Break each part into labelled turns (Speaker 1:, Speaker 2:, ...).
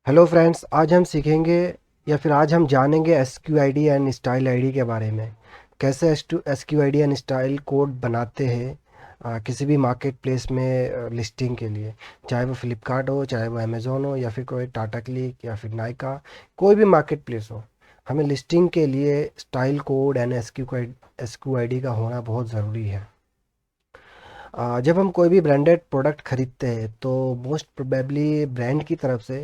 Speaker 1: Hello friends, आज हम सीखेंगे या फिर आज हम जानेंगे S Q I D and style ID के बारे में। कैसे S Q I D and style code बनाते हैं किसी भी मार्केट प्लेस में लिस्टिंग के लिए। चाहे वो फ्लिपकार्ट हो, चाहे वो अमेज़ोन हो, या फिर कोई टाटा क्लिक या फिर नाइका, कोई भी मार्केट प्लेस हो। हमें लिस्टिंग के लिए style code and S Q I D का होना बहुत ज़रूरी है। जब हम कोई भी ब्रांडेड प्रोडक्ट खरीदते हैं तो मोस्ट प्रोबेबली ब्रांड की तरफ से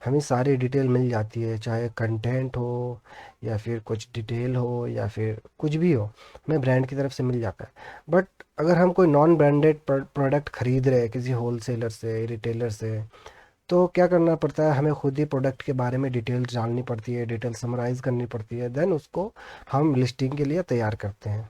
Speaker 1: हमें सारी डिटेल मिल जाती है, चाहे कंटेंट हो या फिर कुछ डिटेल हो या फिर कुछ भी हो, हमें ब्रांड की तरफ से मिल जाता है। बट अगर हम कोई नॉन ब्रांडेड प्रोडक्ट खरीद रहे हैं किसी होलसेलर से, रिटेलर से, तो क्या करना पड़ता है, हमें खुद ही प्रोडक्ट के बारे में डिटेल जाननी पड़ती है, डिटेल समराइज़ करनी पड़ती है, देन उसको हम लिस्टिंग के लिए तैयार करते हैं।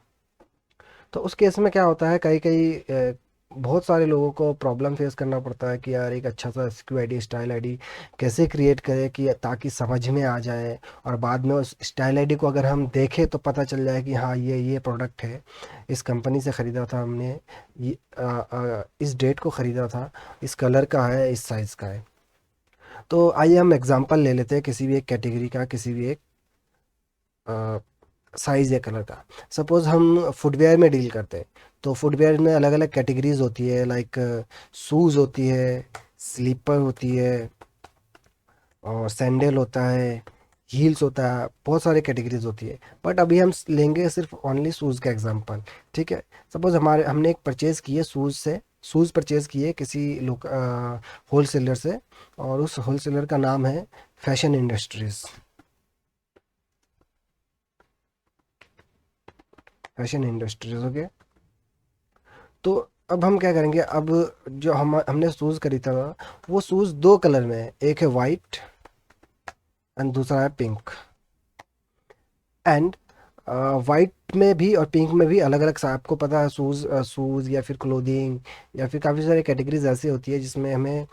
Speaker 1: तो उस केस में क्या होता है, कई कई बहुत सारे लोगों को प्रॉब्लम फेस करना पड़ता है कि यार एक अच्छा सा SQ आईडी, स्टाइल आईडी कैसे क्रिएट करें कि ताकि समझ में आ जाए, और बाद में उस स्टाइल आईडी को अगर हम देखें तो पता चल जाए कि हाँ ये प्रोडक्ट है, इस कंपनी से ख़रीदा था हमने, इस डेट को ख़रीदा था, इस कलर का है, इस साइज़ का है। तो आइए हम एग्जांपल ले लेते हैं किसी भी एक कैटेगरी का, किसी भी एक साइज़ या कलर का। सपोज़ हम फुटवेयर में डील करते हैं, तो फुटवेयर में अलग अलग कैटेगरीज होती है, लाइक शूज़ होती है, स्लीपर होती है, और सैंडल होता है, हील्स होता है, बहुत सारे कैटेगरीज होती है। बट अभी हम लेंगे सिर्फ ओनली शूज़ का एग्जांपल। ठीक है, सपोज़ हमने एक परचेज़ किए शूज़ परचेज़ किए किसी लोग होलसेलर से, और उस होलसेलर का नाम है फैशन इंडस्ट्रीज़। हो गया। तो अब हम क्या करेंगे, अब जो हमने शूज़ खरीदा था, वो शूज़ दो कलर में है, एक है वाइट एंड दूसरा है पिंक। एंड वाइट में भी और पिंक में भी अलग अलग आपको पता है, शूज़ या फिर क्लोथिंग या फिर काफ़ी सारी कैटेगरीज ऐसी होती है जिसमें हमें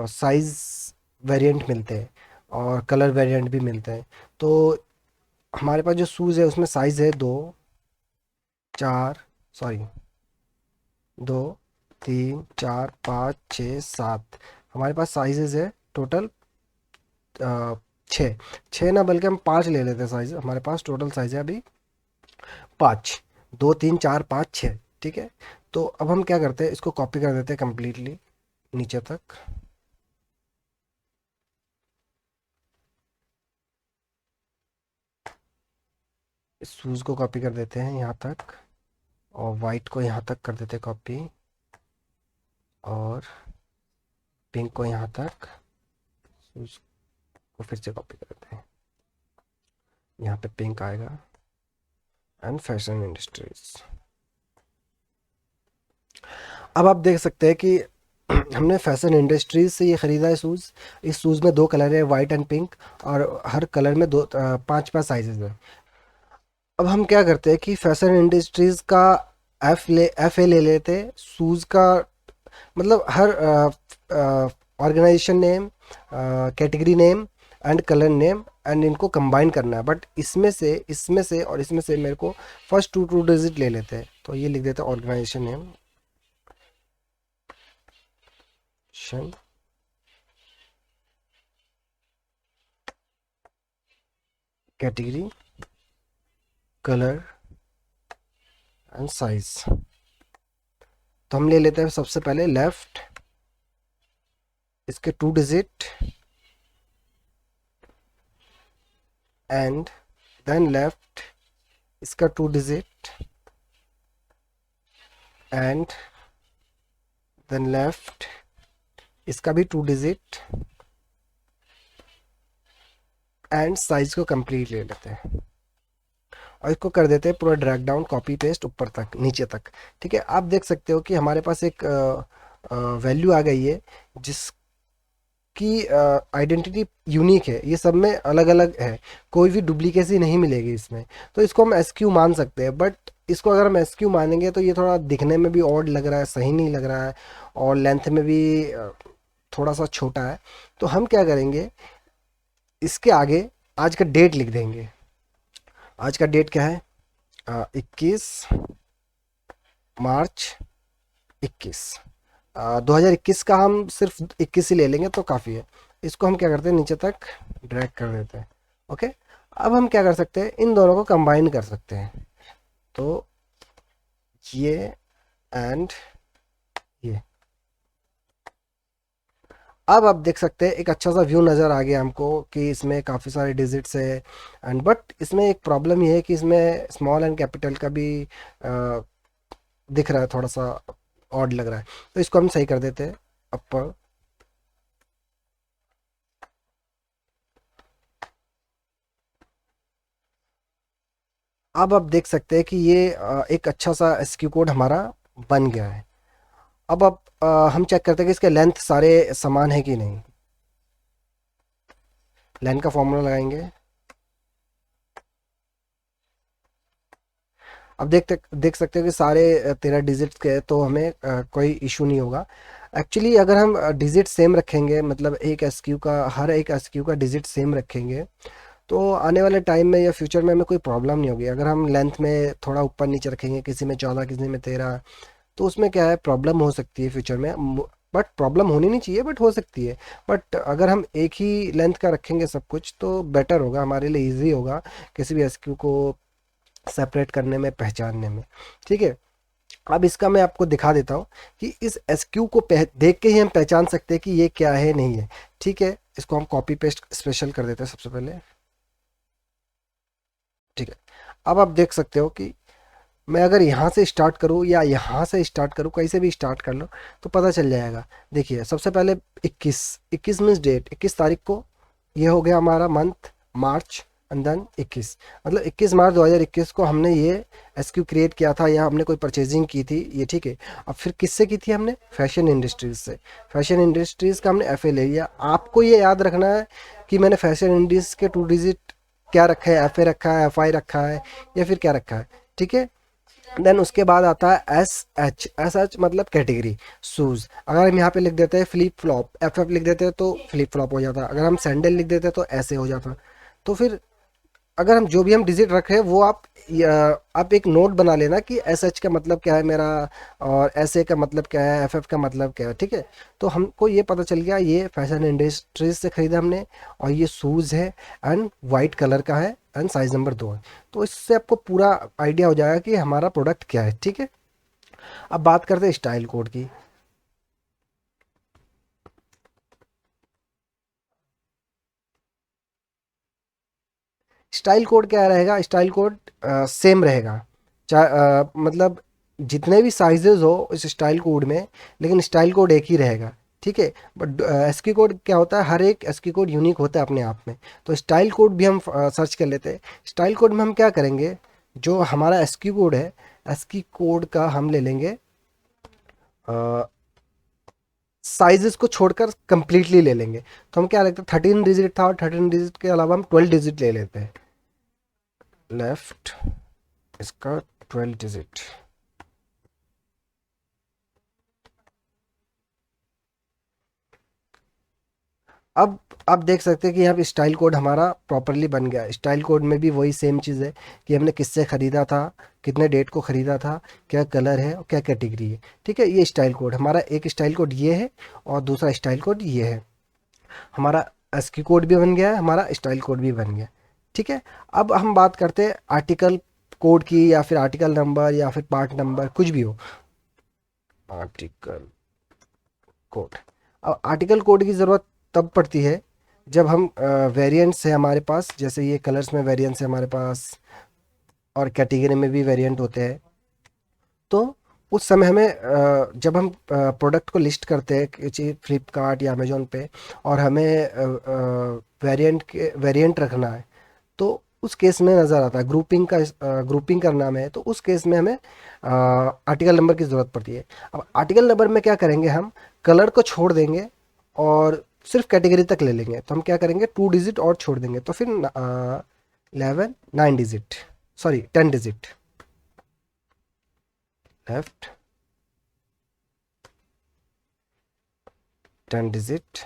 Speaker 1: साइज़ वेरिएंट मिलते हैं और कलर वेरिएंट भी मिलते हैं। तो हमारे पास जो शूज़ है उसमें साइज़ है दो, चार, सॉरी, दो, तीन, चार, पाँच, छः, सात। हमारे पास साइजेज है टोटल छः। छः ना, बल्कि हम पाँच ले लेते हैं साइज, हमारे पास टोटल साइज है अभी पाँच। दो, तीन, चार, पाँच, छः। ठीक है। तो अब हम क्या करते हैं, इसको कॉपी कर देते हैं कम्प्लीटली नीचे तक। इस शूज़ को कॉपी कर देते हैं यहाँ तक, और वाइट को यहाँ तक कर देते हैं कॉपी, और पिंक को यहाँ तक, शूज़ को फिर से कॉपी कर देते हैं, यहाँ पे पिंक आएगा, एंड फैशन इंडस्ट्रीज। अब आप देख सकते हैं कि हमने फैशन इंडस्ट्रीज से ये ख़रीदा है शूज़। इस शूज़ में दो कलर है, वाइट एंड पिंक, और हर कलर में दो पांच पांच साइजेस हैं। अब हम क्या करते हैं कि फैशन इंडस्ट्रीज का एफ ए ले लेते हैं शूज़ का, मतलब हर organisation name, category name and colour name, and इनको कंबाइन करना है। बट इसमें से और इसमें से मेरे को फर्स्ट टू डिजिट ले लेते हैं, तो ये लिख देते हैं organisation name, category, colour and size. तो हम ले लेते हैं सबसे पहले लेफ्ट, इसके two digit, and then left, इसका two digit, and then left, इसका भी टू डिजिट, एंड साइज को कंप्लीट ले लेते हैं, और इसको कर देते हैं पूरा ड्रैग डाउन, कॉपी पेस्ट ऊपर तक, नीचे तक। ठीक है, आप देख सकते हो कि हमारे पास एक वैल्यू आ गई है जिसकी आइडेंटिटी यूनिक है, ये सब में अलग अलग है, कोई भी डुप्लीकेसी नहीं मिलेगी इसमें। तो इसको हम SQ मान सकते हैं। बट इसको अगर हम SQ मानेंगे तो ये थोड़ा दिखने में भी ऑड लग रहा है, सही नहीं लग रहा है, और लेंथ में भी थोड़ा सा छोटा है। तो हम क्या करेंगे, इसके आगे आज का डेट लिख देंगे। आज का डेट क्या है, 21 मार्च 21। 2021 का हम सिर्फ 21 ही ले लेंगे तो काफ़ी है। इसको हम क्या करते हैं, नीचे तक ड्रैग कर देते हैं। ओके, अब हम क्या कर सकते हैं, इन दोनों को कंबाइन कर सकते हैं। तो ये एंड ये, अब आप देख सकते हैं एक अच्छा सा व्यू नज़र आ गया हमको कि इसमें काफ़ी सारे डिजिट्स है। एंड बट इसमें एक प्रॉब्लम ये है कि इसमें स्मॉल एंड कैपिटल का भी अ, दिख रहा है, थोड़ा सा ऑड लग रहा है। तो इसको हम सही कर देते हैं अपर। अब आप देख सकते हैं कि ये एक अच्छा सा एसक्यू कोड हमारा बन गया है। अब हम चेक करते हैं कि इसके लेंथ सारे समान है कि नहीं। लेंथ का फॉर्मूला लगाएंगे। अब देख सकते हैं कि सारे 13 डिजिट्स के हैं, तो हमें कोई इशू नहीं होगा। एक्चुअली अगर हम डिजिट सेम रखेंगे, मतलब एक एसक्यू का, हर एक एसक्यू का डिजिट सेम रखेंगे, तो आने वाले टाइम में या फ्यूचर में हमें कोई प्रॉब्लम नहीं होगी। अगर हम लेंथ में थोड़ा ऊपर नीचे रखेंगे, किसी में 14 किसी में 13, तो उसमें क्या है, प्रॉब्लम हो सकती है फ्यूचर में। बट प्रॉब्लम होनी नहीं चाहिए, बट हो सकती है। बट अगर हम एक ही लेंथ का रखेंगे सब कुछ, तो बेटर होगा, हमारे लिए इजी होगा किसी भी एसक्यू को सेपरेट करने में, पहचानने में। ठीक है, अब इसका मैं आपको दिखा देता हूँ कि इस एसक्यू को देख के ही हम पहचान सकते हैं कि ये क्या है, नहीं है। ठीक है, इसको हम कॉपी पेस्ट स्पेशल कर देते हैं सबसे पहले। ठीक है, अब आप देख सकते हो कि मैं अगर यहाँ से स्टार्ट करूँ या यहाँ से स्टार्ट करूँ, कहीं से भी स्टार्ट कर लो, तो पता चल जाएगा। देखिए, सबसे पहले 21, 21 मीन्स डेट, 21 तारीख को ये हो गया हमारा मंथ मार्च। एंड देन 21, मतलब 21 मार्च 2021 को हमने ये एसक्यू क्रिएट किया था, या हमने कोई परचेजिंग की थी ये। ठीक है, अब फिर किससे की थी हमने, फैशन इंडस्ट्रीज से। फैशन इंडस्ट्रीज का हमने एफ ए ले लिया। आपको ये याद रखना है कि मैंने फैशन इंडस्ट्रीज के 2 डिजिट क्या रखा है, एफ ए रखा है, एफ आई रखा है, या फिर क्या रखा है। ठीक है, देन उसके बाद आता है एस एच मतलब कैटेगरी, शूज। अगर हम यहाँ पे लिख देते हैं फ्लिप फ्लॉप, एफ एफ लिख देते हैं तो फ्लिप फ्लॉप हो जाता। अगर हम सैंडल लिख देते हैं तो ऐसे हो जाता। तो फिर अगर हम जो भी हम डिजिट रख रहे हैं वो आप एक नोट बना लेना कि एस एच का मतलब क्या है मेरा, और एस ए का मतलब क्या है, एफ एफ का मतलब क्या है। ठीक है, तो हमको ये पता चल गया ये फैशन इंडस्ट्रीज से खरीदा हमने, और ये शूज़ है, एंड वाइट कलर का है, एंड साइज नंबर 2 है। तो इससे आपको पूरा आइडिया हो जाएगा कि हमारा प्रोडक्ट क्या है। ठीक है, अब बात करते हैं स्टाइल कोड की। स्टाइल कोड क्या रहेगा, स्टाइल कोड सेम रहेगा, मतलब जितने भी साइजेस हो इस स्टाइल कोड में, लेकिन स्टाइल कोड एक ही रहेगा। ठीक है, बट एसक्यू कोड क्या होता है, हर एक एसक्यू कोड यूनिक होता है अपने आप में। तो स्टाइल कोड भी हम सर्च कर लेते हैं। स्टाइल कोड में हम क्या करेंगे, जो हमारा एसक्यू कोड है, एसक्यू कोड का हम ले लेंगे, साइजेस को छोड़कर कंप्लीटली ले लेंगे। तो हम क्या लेते हैं, 13 डिजिट था, और 13 डिजिट के अलावा हम 12 डिजिट ले लेते हैं। लेफ्ट, इसका 12 डिजिट। अब आप देख सकते हैं कि यहाँ पे स्टाइल कोड हमारा प्रॉपरली बन गया है। स्टाइल कोड में भी वही सेम चीज़ है कि हमने किससे ख़रीदा था, कितने डेट को ख़रीदा था, क्या कलर है और क्या कैटेगरी है। ठीक है, ये स्टाइल कोड हमारा, एक स्टाइल कोड ये है और दूसरा स्टाइल कोड ये है। हमारा एसक्यू कोड भी बन गया है, हमारा स्टाइल कोड भी बन गया। ठीक है, अब हम बात करते हैं आर्टिकल कोड की, या फिर आर्टिकल नंबर, या फिर पार्ट नंबर, कुछ भी हो। आर्टिकल कोड, अब आर्टिकल कोड की ज़रूरत तब पड़ती है जब हम वेरिएंट्स है हमारे पास, जैसे ये कलर्स में वेरिएंट्स है हमारे पास, और कैटेगरी में भी वेरिएंट होते हैं। तो उस समय हमें जब हम प्रोडक्ट को लिस्ट करते हैं किसी फ्लिपकार्ट या अमेजोन पे, और हमें वेरिएंट रखना है, तो उस केस में नज़र आता है ग्रुपिंग का, ग्रुपिंग करना हमें, तो उस केस में हमें आर्टिकल नंबर की ज़रूरत पड़ती है। अब आर्टिकल नंबर में क्या करेंगे, हम कलर को छोड़ देंगे और सिर्फ कैटेगरी तक ले लेंगे। तो हम क्या करेंगे, 2 डिजिट और छोड़ देंगे, तो फिर 11 9 digit, sorry 10 digit. Left, 10 digit.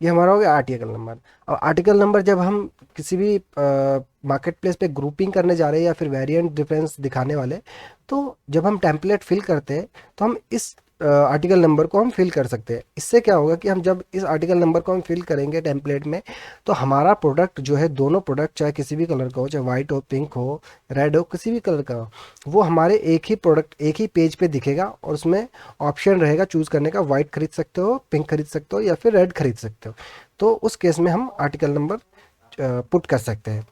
Speaker 1: ये हमारा हो गया आर्टिकल नंबर। अब आर्टिकल नंबर जब हम किसी भी मार्केट प्लेस पे ग्रुपिंग करने जा रहे हैं या फिर वेरिएंट डिफरेंस दिखाने वाले, तो जब हम टेम्पलेट फिल करते हैं तो हम इस आर्टिकल नंबर को हम फिल कर सकते हैं। इससे क्या होगा कि हम जब इस आर्टिकल नंबर को हम फिल करेंगे टेम्पलेट में, तो हमारा प्रोडक्ट जो है, दोनों प्रोडक्ट चाहे किसी भी कलर का हो, चाहे वाइट हो, पिंक हो, रेड हो, किसी भी कलर का हो, वो हमारे एक ही प्रोडक्ट एक ही पेज पे दिखेगा और उसमें ऑप्शन रहेगा चूज़ करने का, वाइट खरीद सकते हो, पिंक खरीद सकते हो या फिर रेड खरीद सकते हो। तो उस केस में हम आर्टिकल नंबर पुट कर सकते हैं।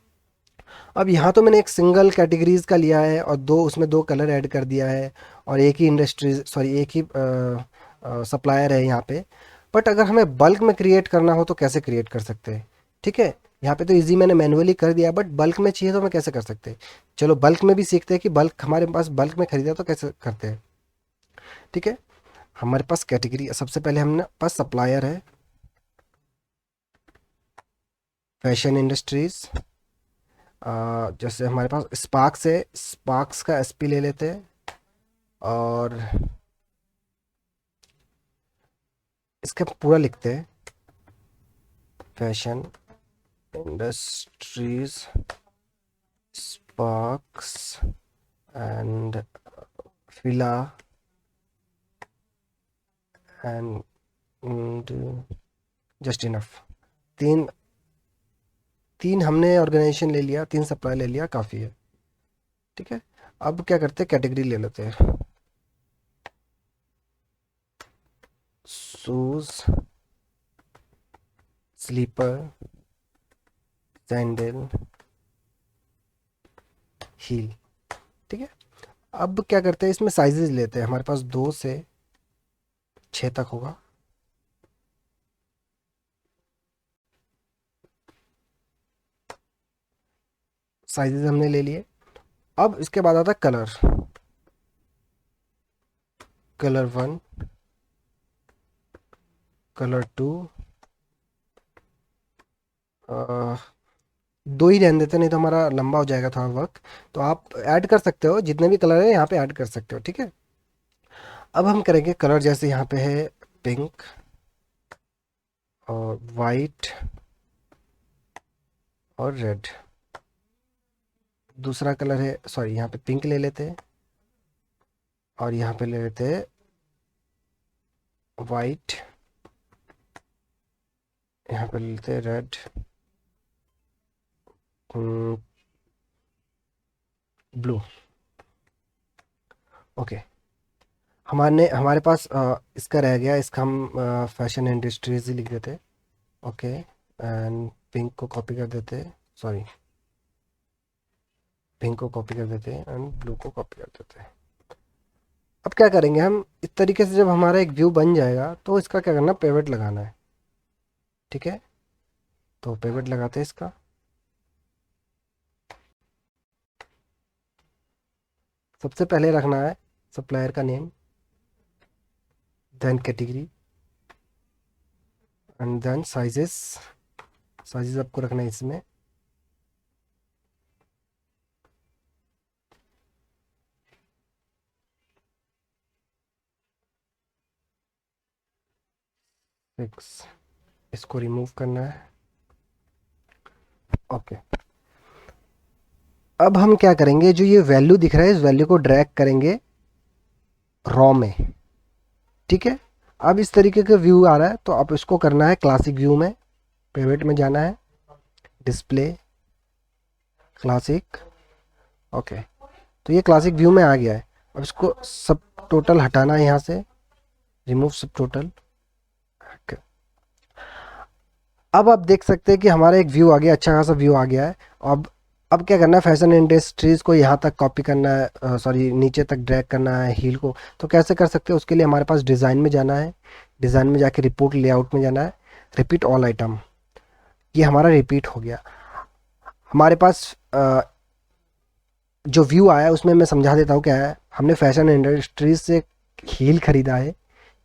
Speaker 1: अब यहाँ तो मैंने एक सिंगल कैटेगरीज का लिया है और दो उसमें दो कलर ऐड कर दिया है और एक ही इंडस्ट्रीज सॉरी एक ही सप्लायर है यहाँ पे। बट अगर हमें बल्क में क्रिएट करना हो तो कैसे क्रिएट कर सकते हैं? ठीक है, यहाँ पे तो इजी मैंने मैनुअली कर दिया, बट बल्क में चाहिए तो मैं कैसे कर सकते हैं? चलो बल्क में भी सीखते हैं कि बल्क हमारे पास बल्क में खरीदा तो कैसे करते हैं। ठीक है, हमारे पास कैटेगरी सबसे पहले हमने पास सप्लायर है, फैशन इंडस्ट्रीज। जैसे हमारे पास स्पार्क्स है, स्पार्क्स का एसपी ले लेते हैं और इसका पूरा लिखते हैं, fashion industries Sparx and Fila and just enough. तीन तीन हमने ऑर्गेनाइजेशन ले लिया, तीन सप्लाई ले लिया, काफ़ी है। ठीक है, अब क्या करते हैं, कैटेगरी ले लेते हैं, शूज, स्लीपर, सैंडल, हील। ठीक है, अब क्या करते हैं, इसमें साइजेस लेते हैं, हमारे पास 2 से 6 तक होगा। साइजेस हमने ले लिए। अब इसके बाद आता है कलर, कलर 1, कलर 2, 2 ही रहने देते, नहीं तो हमारा लंबा हो जाएगा थोड़ा वर्क। तो आप ऐड कर सकते हो, जितने भी कलर है यहाँ पे ऐड कर सकते हो। ठीक है, अब हम करेंगे कलर, जैसे यहाँ पे है पिंक और वाइट और रेड। दूसरा कलर है, सॉरी यहाँ पे पिंक ले लेते हैं और यहाँ पे ले लेते हैं वाइट, यहाँ पे ले लेते हैं रेड, ब्लू। ओके, हमारे पास इसका रह गया, इसका हम फैशन इंडस्ट्रीज ही लिख देते। ओके, एंड पिंक को कॉपी कर देते, सॉरी पिंक को कॉपी कर देते हैं एंड ब्लू को कॉपी कर देते हैं। अब क्या करेंगे हम, इस तरीके से जब हमारा एक व्यू बन जाएगा तो इसका क्या करना, पेवेट लगाना है। ठीक है, तो पेवेट लगाते हैं इसका। सबसे पहले रखना है सप्लायर का name, then category and then sizes. Sizes आपको रखना है इसमें, फिक्स, इसको रिमूव करना है। ओके, अब हम क्या करेंगे, जो ये वैल्यू दिख रहा है इस वैल्यू को ड्रैग करेंगे रॉ में। ठीक है, अब इस तरीके का व्यू आ रहा है, तो अब इसको करना है क्लासिक व्यू में, पेवेट में जाना है, डिस्प्ले, क्लासिक। ओके, तो ये क्लासिक व्यू में आ गया है। अब इसको सब टोटल हटाना है यहाँ से, रिमूव सब टोटल। अब आप देख सकते हैं कि हमारा एक व्यू आ गया, अच्छा खासा व्यू आ गया है। अब क्या करना है, फैशन इंडस्ट्रीज़ को यहाँ तक कॉपी करना है, सॉरी नीचे तक ड्रैग करना है हील को। तो कैसे कर सकते हैं, उसके लिए हमारे पास डिज़ाइन में जाना है, डिज़ाइन में जाके रिपोर्ट लेआउट में जाना है, रिपीट ऑल आइटम। ये हमारा रिपीट हो गया। हमारे पास जो व्यू आया है उसमें मैं समझा देता हूँ क्या है। हमने फैशन इंडस्ट्रीज से हील खरीदा है,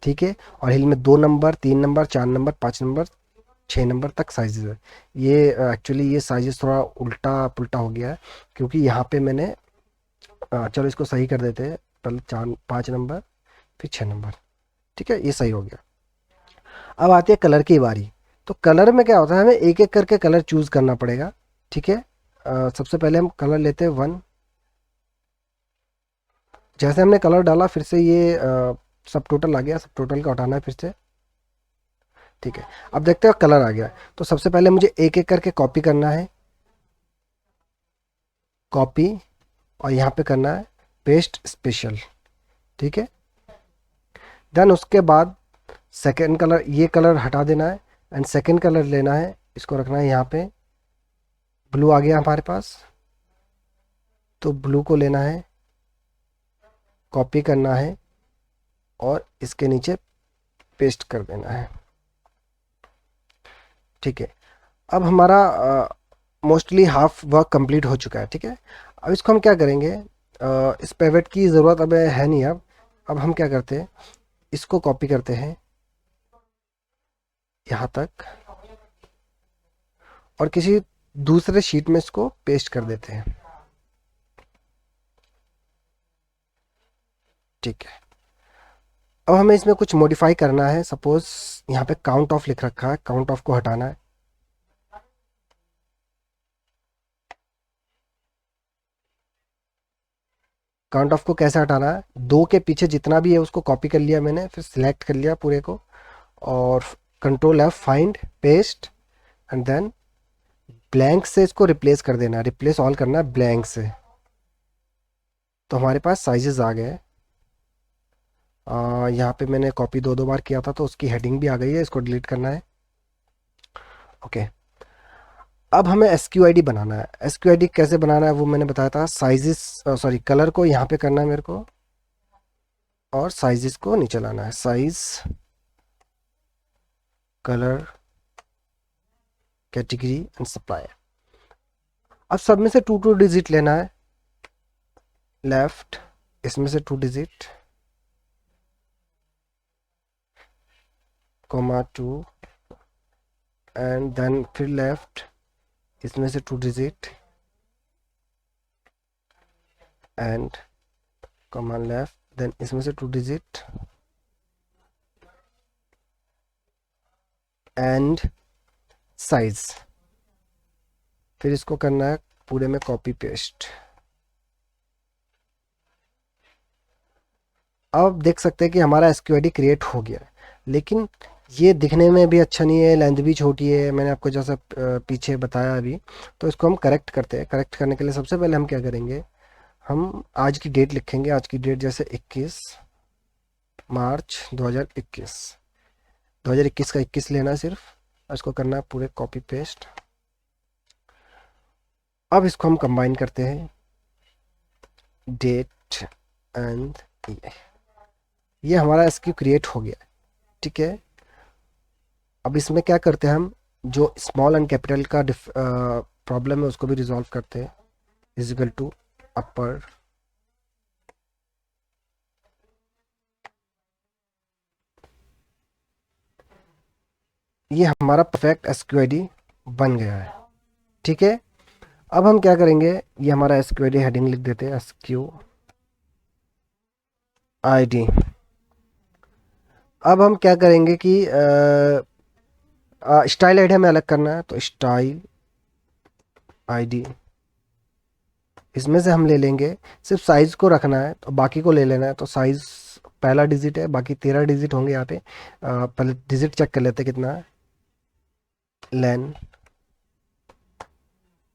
Speaker 1: ठीक है, और हील में 2 number, 3 number, 4 number, 5 number, 6 number तक साइजेस है। ये एक्चुअली ये साइजेस थोड़ा उल्टा पुल्टा हो गया है, क्योंकि यहाँ पे मैंने चलो इसको सही कर देते हैं, पहले 4 5 नंबर फिर 6 नंबर। ठीक है, ये सही हो गया। अब आती है कलर की बारी। तो कलर में क्या होता है, हमें एक एक करके कलर चूज़ करना पड़ेगा, ठीक है। सबसे पहले हम कलर लेते हैं 1। जैसे हमने कलर डाला फिर से ये सब टोटल आ गया, सब टोटल का हटाना है फिर से, ठीक है। अब देखते हैं कलर आ गया। तो सबसे पहले मुझे एक एक करके कॉपी करना है, कॉपी, और यहाँ पे करना है पेस्ट स्पेशल, ठीक है। देन उसके बाद सेकेंड कलर, ये कलर हटा देना है एंड सेकेंड कलर लेना है, इसको रखना है यहाँ पे। ब्लू आ गया हमारे पास, तो ब्लू को लेना है, कॉपी करना है और इसके नीचे पेस्ट कर देना है, ठीक है। अब हमारा मोस्टली हाफ वर्क कंप्लीट हो चुका है, ठीक है। अब इसको हम क्या करेंगे, इस पेवेट की ज़रूरत अब है नहीं। अब हम क्या करते हैं, इसको कॉपी करते हैं यहाँ तक और किसी दूसरे शीट में इसको पेस्ट कर देते हैं, ठीक है। अब हमें इसमें कुछ मॉडिफाई करना है। सपोज यहाँ पे काउंट ऑफ लिख रखा है, काउंट ऑफ को हटाना है। काउंट ऑफ को कैसे हटाना है, 2 के पीछे जितना भी है उसको कॉपी कर लिया मैंने, फिर सिलेक्ट कर लिया पूरे को और control F, find, paste and then blank से इसको रिप्लेस कर देना है, रिप्लेस ऑल करना है ब्लैंक से। तो हमारे पास साइजेस आ गए। यहाँ पे मैंने कॉपी 2 बार किया था तो उसकी हेडिंग भी आ गई है, इसको डिलीट करना है, ओके। अब हमें SQID बनाना है। SQID कैसे बनाना है वो मैंने बताया था। साइजेस, सॉरी, कलर को यहाँ पे करना है मेरे को और साइजेस को नीचे लाना है, size, colour, category and supplier. अब सब में से 2 डिजिट लेना है, लेफ्ट, इसमें से 2 डिजिट, कोमा 2 एंड देन फिर लेफ्ट, इसमें से 2 digit and comma left, then इसमें से 2 डिजिट एंड साइज। फिर इसको करना है पूरे में कॉपी पेस्ट। अब देख सकते हैं कि हमारा SQID क्रिएट हो गया है, लेकिन ये दिखने में भी अच्छा नहीं है, लेंथ भी छोटी है, मैंने आपको जैसा पीछे बताया अभी। तो इसको हम करेक्ट करते हैं। करेक्ट करने के लिए सबसे पहले हम क्या करेंगे, हम आज की डेट लिखेंगे। आज की डेट जैसे 21 मार्च 2021, 2021 का 21 लेना है सिर्फ, और इसको करना है पूरे कॉपी पेस्ट। अब इसको हम कंबाइन करते हैं, डेट एंड ये हमारा SQ क्रिएट हो गया है, ठीक है। अब इसमें क्या करते हैं, हम जो स्मॉल एंड कैपिटल का प्रॉब्लम है उसको भी रिजॉल्व करते हैं। इजिकल टू अपर, ये हमारा परफेक्ट SQID बन गया है, ठीक है। अब हम क्या करेंगे, ये हमारा SQID हेडिंग लिख देते हैं, SQID। अब हम क्या करेंगे कि स्टाइल आईडी हमें अलग करना है, तो स्टाइल आईडी इसमें से हम ले लेंगे, सिर्फ साइज को रखना है तो बाकी को ले लेना है। तो साइज पहला डिजिट है, बाकी 13 डिजिट होंगे यहाँ पे। पहले डिजिट चेक कर लेते हैं कितना है, लेन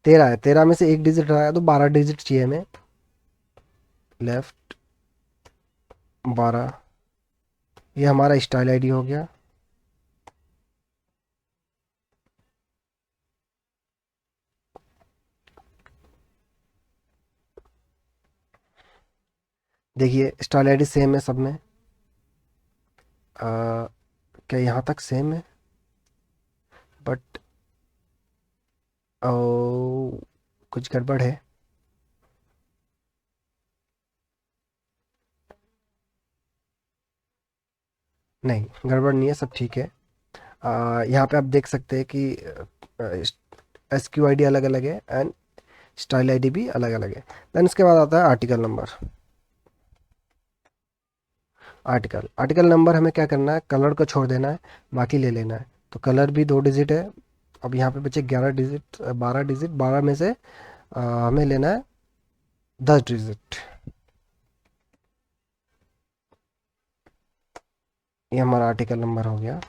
Speaker 1: 13 है, 13 में से एक डिजिट रहा है तो 12 डिजिट चाहिए हमें, लेफ्ट 12। ये हमारा स्टाइल आईडी हो गया। देखिए स्टाइल आईडी सेम है सब में, क्या यहाँ तक सेम है, बट कुछ गड़बड़ है। नहीं, गड़बड़ नहीं है, सब ठीक है। यहाँ पे आप देख सकते हैं कि SQID अलग अलग है एंड स्टाइल आईडी भी अलग अलग है। देन उसके बाद आता है आर्टिकल नंबर। आर्टिकल नंबर हमें क्या करना है, कलर को छोड़ देना है, बाकी ले लेना है। तो कलर भी 2 डिजिट है। अब यहाँ पे बचे 11 डिजिट, 12 डिजिट। 12 में से हमें लेना है 10 डिजिट। ये हमारा आर्टिकल नंबर हो गया।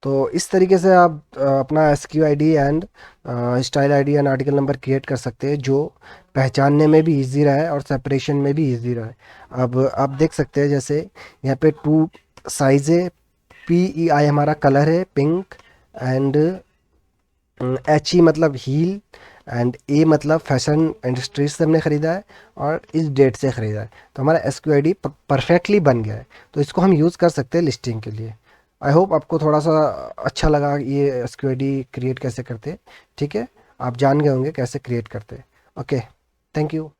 Speaker 1: तो इस तरीके से आप अपना S Q I D and style I D and article number create कर सकते हैं, जो पहचानने में भी इजी रहा और सेपरेशन में भी इजी रहा। अब आप देख सकते हैं जैसे यहाँ पे 2 साइज है। पी ई आई हमारा कलर है पिंक, एंड एच ई मतलब हील, एंड ए मतलब फैशन इंडस्ट्रीज से हमने ख़रीदा है और इस डेट से ख़रीदा है। तो हमारा S Q I D perfectly बन गया है। तो इसको हम यूज़ कर सकते हैं लिस्टिंग के लिए। आई होप आपको थोड़ा सा अच्छा लगा ये S Q I D create कैसे करते हैं। ठीक है, आप जान गए होंगे कैसे क्रिएट करते हैं। Okay, thank you.